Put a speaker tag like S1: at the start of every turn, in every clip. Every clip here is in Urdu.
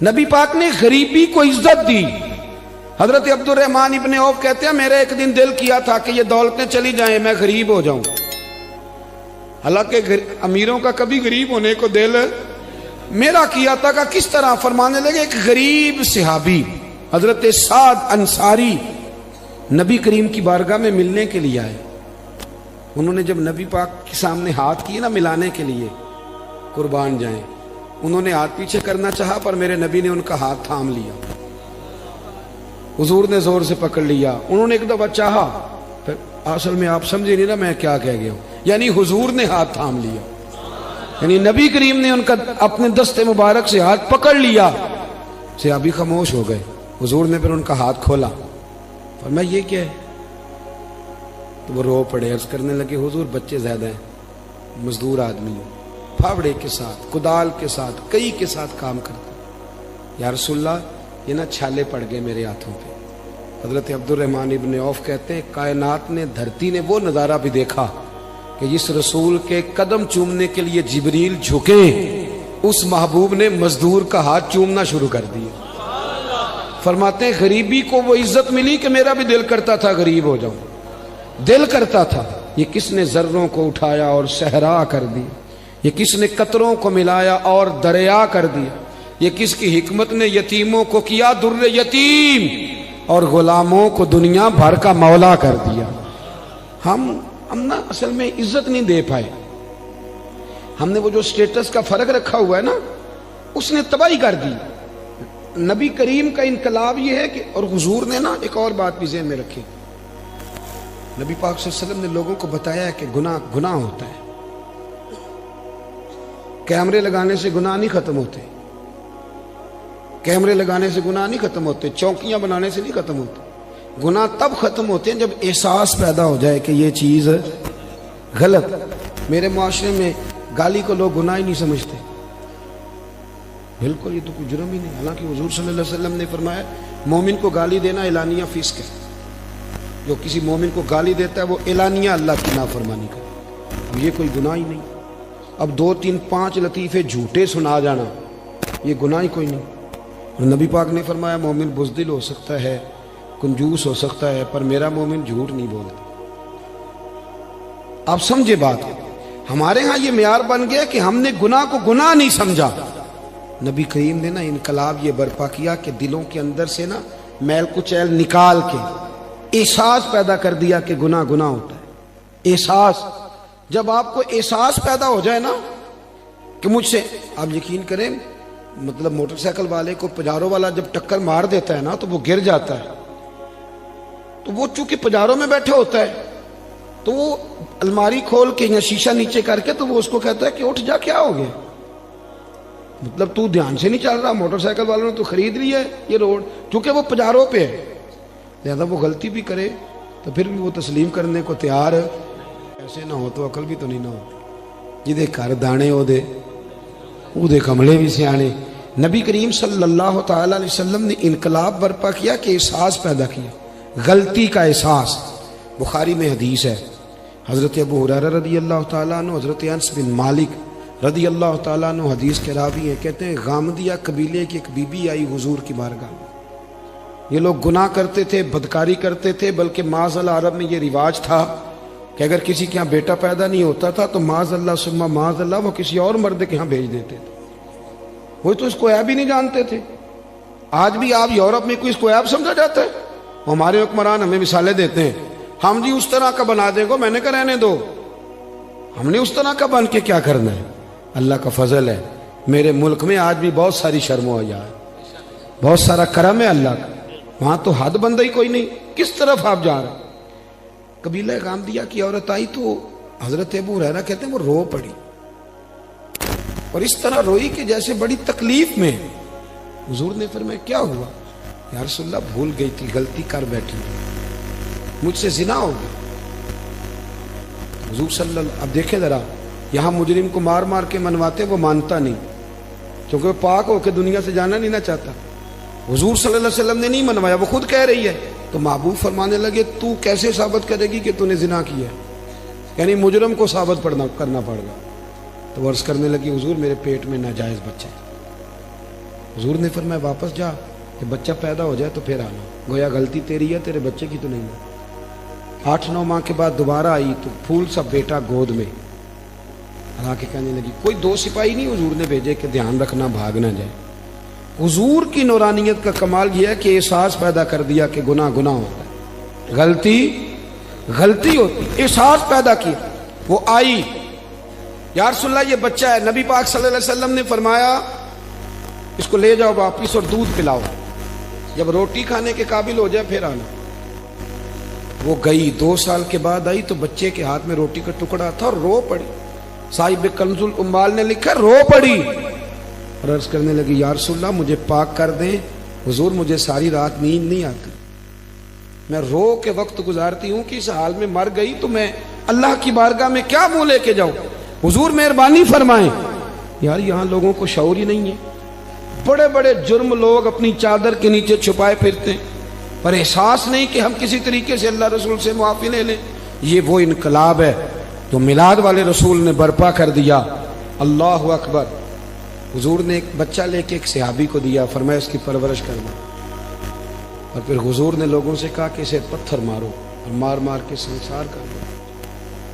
S1: نبی پاک نے غریبی کو عزت دی. حضرت عبد الرحمن ابن عوف کہتے ہیں میرا ایک دن دل کیا تھا کہ یہ دولتیں چلی جائیں میں غریب ہو جاؤں. حالانکہ امیروں کا کبھی غریب ہونے کو دل میرا کیا تھا. کہ کس طرح فرمانے لگے ایک غریب صحابی حضرت سعد انصاری نبی کریم کی بارگاہ میں ملنے کے لیے آئے. انہوں نے جب نبی پاک کے سامنے ہاتھ کیے نا ملانے کے لیے قربان جائیں, انہوں نے ہاتھ پیچھے کرنا چاہا پر میرے نبی نے ان کا ہاتھ تھام لیا. حضور نے زور سے پکڑ لیا. انہوں نے ایک دفعہ چاہا, پھر اصل میں آپ سمجھے نہیں نا میں کیا کہہ گیا ہوں, یعنی حضور نے ہاتھ تھام لیا, یعنی نبی کریم نے ان کا اپنے دست مبارک سے ہاتھ پکڑ لیا. صحابی خاموش ہو گئے. حضور نے پھر ان کا ہاتھ کھولا, فرمایا یہ کیا ہے؟ تو وہ رو پڑے, عرض کرنے لگے حضور بچے زیادہ ہیں, مزدور آدمی ہیں, پھاوڑے کے ساتھ کدال کے ساتھ کئی کے ساتھ کام کرتے. یا رسول اللہ یہ نا چھالے پڑ گئے میرے ہاتھوں پہ. حضرت عبد الرحمن ابن عوف کہتے ہیں کائنات نے دھرتی نے وہ نظارہ بھی دیکھا کہ جس رسول کے قدم چومنے کے لیے جبریل جھکے اس محبوب نے مزدور کا ہاتھ چومنا شروع کر دیا. فرماتے ہیں غریبی کو وہ عزت ملی کہ میرا بھی دل کرتا تھا غریب ہو جاؤں, دل کرتا تھا. یہ کس نے ذروں کو اٹھایا اور صحرا کر دی, یہ کس نے قطروں کو ملایا اور دریا کر دیا, یہ کس کی حکمت نے یتیموں کو کیا در یتیم اور غلاموں کو دنیا بھر کا مولا کر دیا. ہم نا اصل میں عزت نہیں دے پائے. ہم نے وہ جو سٹیٹس کا فرق رکھا ہوا ہے نا اس نے تباہی کر دی. نبی کریم کا انقلاب یہ ہے کہ, اور حضور نے نا ایک اور بات بھی ذہن میں رکھی, نبی پاک صلی اللہ علیہ وسلم نے لوگوں کو بتایا ہے کہ گناہ ہوتا ہے. کیمرے لگانے سے گناہ نہیں ختم ہوتے, کیمرے لگانے سے گناہ نہیں ختم ہوتے, چوکیاں بنانے سے نہیں ختم ہوتے. گناہ تب ختم ہوتے ہیں جب احساس پیدا ہو جائے کہ یہ چیز غلط. میرے معاشرے میں گالی کو لوگ گناہ ہی نہیں سمجھتے. بالکل یہ تو کوئی جرم ہی نہیں. حالانکہ حضور صلی اللہ علیہ وسلم نے فرمایا مومن کو گالی دینا اعلانیہ فسق ہے. جو کسی مومن کو گالی دیتا ہے وہ اعلانیہ اللہ کی نافرمانی کرتا ہے. اب یہ کوئی گناہ ہی نہیں. اب 2 3 5 لطیفے جھوٹے سنا جانا یہ گناہ ہی کوئی نہیں. اور نبی پاک نے فرمایا مومن بزدل ہو سکتا ہے, کنجوس ہو سکتا ہے, پر میرا مومن جھوٹ نہیں بولتا. آپ سمجھے بات. ہمارے ہاں یہ معیار بن گیا کہ ہم نے گناہ کو گناہ نہیں سمجھا. نبی کریم نے نا انقلاب یہ برپا کیا کہ دلوں کے اندر سے نا میل کچیل نکال کے احساس پیدا کر دیا کہ گناہ ہوتا ہے. احساس, جب آپ کو احساس پیدا ہو جائے نا کہ مجھ سے, آپ یقین کریں مطلب موٹر سائیکل والے کو پجارو والا جب ٹکر مار دیتا ہے نا تو وہ گر جاتا ہے. تو وہ چونکہ پجاروں میں بیٹھے ہوتا ہے تو وہ الماری کھول کے یا شیشہ نیچے کر کے تو وہ اس کو کہتا ہے کہ اٹھ جا, کیا ہو گیا, مطلب تو دھیان سے نہیں چل رہا. موٹر سائیکل والوں نے تو خرید لی ہے یہ روڈ, کیونکہ وہ پجاروں پہ ہے. لہذا وہ غلطی بھی کرے تو پھر بھی وہ تسلیم کرنے کو تیار ہے. ایسے نہ ہو تو عقل بھی تو نہیں نہ ہوتی. جدے گھر دانے ہو دے کملے بھی سیانے. نبی کریم صلی اللہ تعالی علیہ وسلم نے انقلاب برپا کیا کہ احساس پیدا کیا, غلطی کا احساس. بخاری میں حدیث ہے, حضرت ابو ہریرہ رضی اللہ تعالیٰ عنہ, حضرت انس بن مالک رضی اللہ تعالیٰ عنہ حدیث کے راوی ہیں. کہتے ہیں غامدیہ قبیلے کی ایک بی بی آئی حضور کی بارگاہ میں. یہ لوگ گناہ کرتے تھے, بدکاری کرتے تھے, بلکہ معاذ اللہ عرب میں یہ رواج تھا کہ اگر کسی کے ہاں بیٹا پیدا نہیں ہوتا تھا تو معاذ اللہ ثم معاذ اللہ وہ کسی اور مرد کے ہاں بھیج دیتے تھے. وہ تو اس کو عیب ہی نہیں جانتے تھے. آج بھی آپ یورپ میں کوئی اس کو عیب سمجھا جاتا ہے. ہمارے حکمران ہمیں مثالیں دیتے ہیں, ہم جی اس طرح کا بنا دیں گے. میں نے کہا رہنے دو, ہم نے اس طرح کا بن کے کیا کرنا ہے. اللہ کا فضل ہے میرے ملک میں آج بھی بہت ساری شرم و حیا ہے, بہت سارا کرم ہے اللہ کا. وہاں تو حد بندہ ہی کوئی نہیں. کس طرف آپ جا رہے ہیں. قبیلہ غامدیہ کی عورت آئی تو حضرت ابو ہریرہ کہتے ہیں وہ رو پڑی, اور اس طرح روئی کہ جیسے بڑی تکلیف میں. حضور نے فرمایا کیا ہوا؟ یا رسول اللہ بھول گئی تھی, غلطی کر بیٹھی, مجھ سے زنا ہو گیا. حضور صلی اللہ, اب دیکھیں ذرا, یہاں مجرم کو مار مار کے منواتے وہ مانتا نہیں کیونکہ وہ پاک ہو کے دنیا سے جانا نہیں نہ چاہتا. حضور صلی اللہ علیہ وسلم نے نہیں منوایا, وہ خود کہہ رہی ہے. تو محبوب فرمانے لگے تو کیسے ثابت کرے گی کہ تو نے زنا کیا ہے, یعنی مجرم کو ثابت کرنا پڑ گا. تو عرض کرنے لگی حضور میرے پیٹ میں ناجائز بچہ ہے. حضور نے فرمایا واپس جا کہ بچہ پیدا ہو جائے تو پھر آنا، گویا غلطی تیری ہے، تیرے بچے کی تو نہیں ہے۔ 8-9 ماہ کے بعد دوبارہ آئی تو پھول سا بیٹا گود میں، حالانکہ کہنے لگی کوئی 2 سپاہی نہیں حضور نے بھیجے کہ دھیان رکھنا بھاگ نہ جائے۔ حضور کی نورانیت کا کمال یہ ہے کہ احساس پیدا کر دیا کہ گناہ گناہ ہوتا ہے، غلطی غلطی ہوتی، احساس پیدا کیا۔ وہ آئی، یا رسول اللہ یہ بچہ ہے، نبی پاک صلی اللہ علیہ وسلم نے فرمایا اس کو لے جاؤ واپس اور دودھ پلاؤ، جب روٹی کھانے کے قابل ہو جائے پھر آنا۔ وہ گئی، 2 سال کے بعد آئی تو بچے کے ہاتھ میں روٹی کا ٹکڑا تھا اور رو پڑی۔ صاحب کنز الاموال نے لکھا رو پڑی اور عرض کرنے لگی یا رسول اللہ مجھے پاک کر دیں، حضور مجھے ساری رات نیند نہیں آتی، میں رو کے وقت گزارتی ہوں کہ اس حال میں مر گئی تو میں اللہ کی بارگاہ میں کیا منہ لے کے جاؤں، حضور مہربانی فرمائیں۔ یار یہاں لوگوں کو شعور ہی نہیں ہے، بڑے بڑے جرم لوگ اپنی چادر کے نیچے چھپائے پھرتے ہیں، پر احساس نہیں کہ ہم کسی طریقے سے اللہ رسول سے معافی لے لیں۔ یہ وہ انقلاب ہے جو میلاد والے رسول نے برپا کر دیا۔ اللہ اکبر۔ حضور نے ایک بچہ لے کے ایک صحابی کو دیا، فرمایا اس کی پرورش کرنا، اور پھر حضور نے لوگوں سے کہا کہ اسے پتھر مارو اور مار مار کے سنسار کر دو۔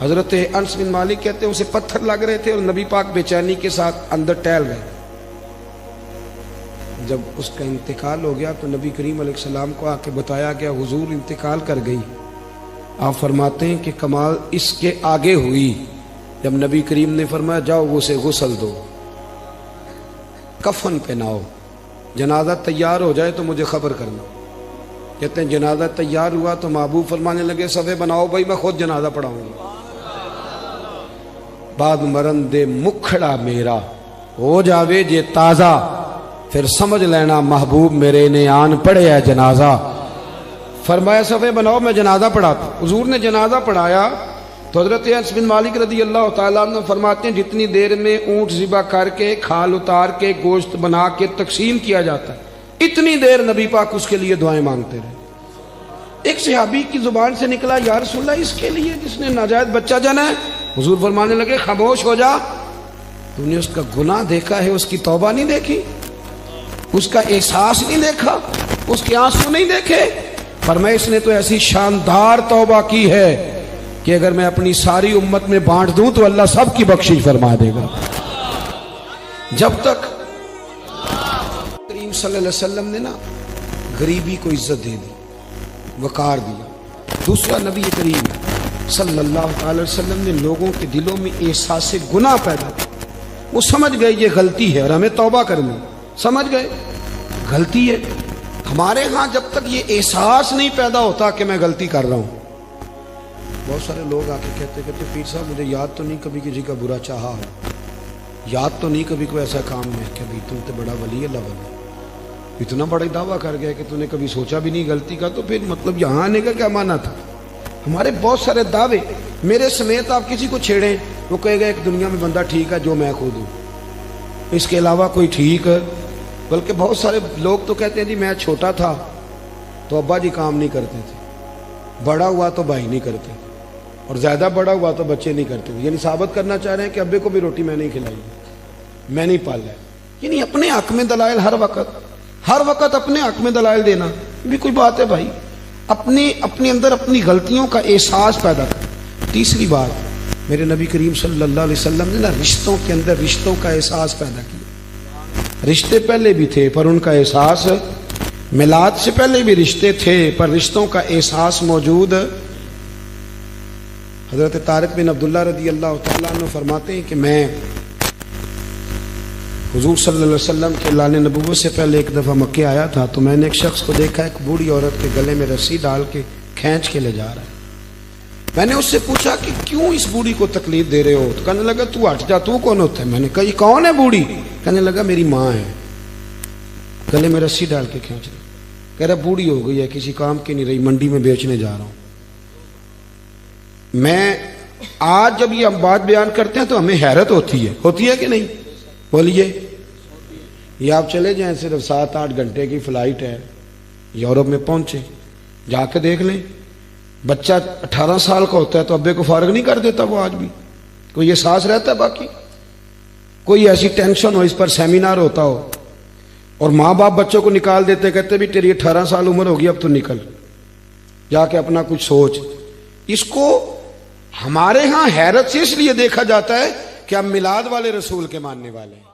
S1: حضرت انس بن مالک کہتے ہیں اسے پتھر لگ رہے تھے اور نبی پاک بے چینی کے ساتھ اندر ٹہل گئے۔ جب اس کا انتقال ہو گیا تو نبی کریم علیہ السلام کو آ کے بتایا گیا حضور انتقال کر گئی۔ آپ فرماتے ہیں کہ کمال اس کے آگے ہوئی جب نبی کریم نے فرمایا جاؤ اسے غسل دو، کفن پہناؤ، جنازہ تیار ہو جائے تو مجھے خبر کرنا۔ کہتے ہیں جنازہ تیار ہوا تو محبوب فرمانے لگے صفے بناؤ بھائی میں خود جنازہ پڑھاؤں گا۔ بعد مرن دے مکھڑا میرا ہو جاوے جے تازہ، پھر سمجھ لینا محبوب میرے نے آن پڑھے ہے جنازہ۔ فرمایا صفے بناؤ میں جنازہ پڑھاتا۔ حضور نے جنازہ پڑھایا تو حضرت انس بن مالک رضی اللہ تعالیٰ عنہ فرماتے ہیں جتنی دیر میں اونٹ ذبح کر کے کھال اتار کے گوشت بنا کے تقسیم کیا جاتا ہے اتنی دیر نبی پاک اس کے لیے دعائیں مانگتے رہے۔ ایک صحابی کی زبان سے نکلا یا رسول اللہ اس کے لیے جس نے ناجائز بچہ جنا ہے، حضور فرمانے لگے خاموش ہو جا، تم نے اس کا گناہ دیکھا ہے، اس کی توبہ نہیں دیکھی، اس کا احساس نہیں دیکھا، اس کے آنسو نہیں دیکھے؟ فرمایا اس نے تو ایسی شاندار توبہ کی ہے کہ اگر میں اپنی ساری امت میں بانٹ دوں تو اللہ سب کی بخشش فرما دے گا۔ جب تک کریم صلی اللہ علیہ وسلم نے نا غریبی کو عزت دے دی، وقار دیا۔ دوسرا نبی کریم صلی اللہ علیہ وسلم نے لوگوں کے دلوں میں احساس گناہ پیدا کیا، وہ سمجھ گئے یہ غلطی ہے اور ہمیں توبہ کرنی، سمجھ گئے غلطی ہے۔ ہمارے ہاں جب تک یہ احساس نہیں پیدا ہوتا کہ میں غلطی کر رہا ہوں، بہت سارے لوگ آ کے کہتے کہ پیر صاحب مجھے یاد تو نہیں کبھی کسی کا برا چاہا ہو، یاد تو نہیں کبھی کوئی ایسا کام ہے کہ تم تو بڑا ولی اللہ بنا، اتنا بڑا دعویٰ کر گیا کہ تم نے کبھی سوچا بھی نہیں غلطی کا، تو پھر مطلب یہاں آنے کا کیا معنی تھا؟ ہمارے بہت سارے دعوے، میرے سمیت آپ کسی کو چھیڑیں وہ کہے گا ایک دنیا میں بندہ ٹھیک ہے جو میں خود ہوں، اس کے علاوہ کوئی ٹھیک ہے؟ بلکہ بہت سارے لوگ تو کہتے ہیں جی میں چھوٹا تھا تو ابا جی کام نہیں کرتے تھے، بڑا ہوا تو بھائی نہیں کرتے، اور زیادہ بڑا ہوا تو بچے نہیں کرتے، یعنی ثابت کرنا چاہ رہے ہیں کہ ابے کو بھی روٹی میں نہیں کھلائی، میں نہیں پالا ہے۔ یعنی اپنے حق میں دلائل ہر وقت اپنے حق میں دلائل دینا بھی کوئی بات ہے بھائی؟ اپنے اندر اپنی غلطیوں کا احساس پیدا کر۔ تیسری بات، میرے نبی کریم صلی اللہ علیہ وسلم نے نا رشتوں کے اندر رشتوں کا احساس پیدا کیا۔ رشتے پہلے بھی تھے پر ان کا احساس، میلاد سے پہلے بھی رشتے تھے پر رشتوں کا احساس موجود۔ حضرت طارق بن عبداللہ رضی اللہ تعالیٰ عنہ فرماتے ہیں کہ میں حضور صلی اللہ علیہ وسلم کے اعلان نبوت سے پہلے ایک دفعہ مکے آیا تھا تو میں نے ایک شخص کو دیکھا ایک بوڑھی عورت کے گلے میں رسی ڈال کے کھینچ کے لے جا رہا ہے۔ میں نے اس سے پوچھا کہ کیوں اس بوڑھی کو تکلیف دے رہے ہو؟ تو کہنے لگا تو ہٹ جا، تو کون ہوتا ہے؟ میں نے کہا یہ کون ہے بوڑھی؟ کہنے لگا میری ماں ہے، گلے میں رسی ڈال کے کھینچ رہی، کہہ رہا بوڑھی ہو گئی ہے کسی کام کی نہیں رہی، منڈی میں بیچنے جا رہا ہوں۔ میں آج جب یہ ہم بات بیان کرتے ہیں تو ہمیں حیرت ہوتی ہے کہ نہیں؟ بولیے، یہ آپ چلے جائیں صرف 7-8 گھنٹے کی فلائٹ ہے، یورپ میں پہنچے، جا کے دیکھ لیں بچہ 18 سال کا ہوتا ہے تو ابے کو فارغ نہیں کر دیتا، وہ آج بھی کوئی احساس رہتا ہے؟ باقی کوئی ایسی ٹینشن ہو، اس پر سیمینار ہوتا ہو، اور ماں باپ بچوں کو نکال دیتے، کہتے بھی تیری 18 سال عمر ہوگی، اب تو نکل جا کے اپنا کچھ سوچ۔ اس کو ہمارے ہاں حیرت سے اس لیے دیکھا جاتا ہے کہ ہم میلاد والے رسول کے ماننے والے ہیں۔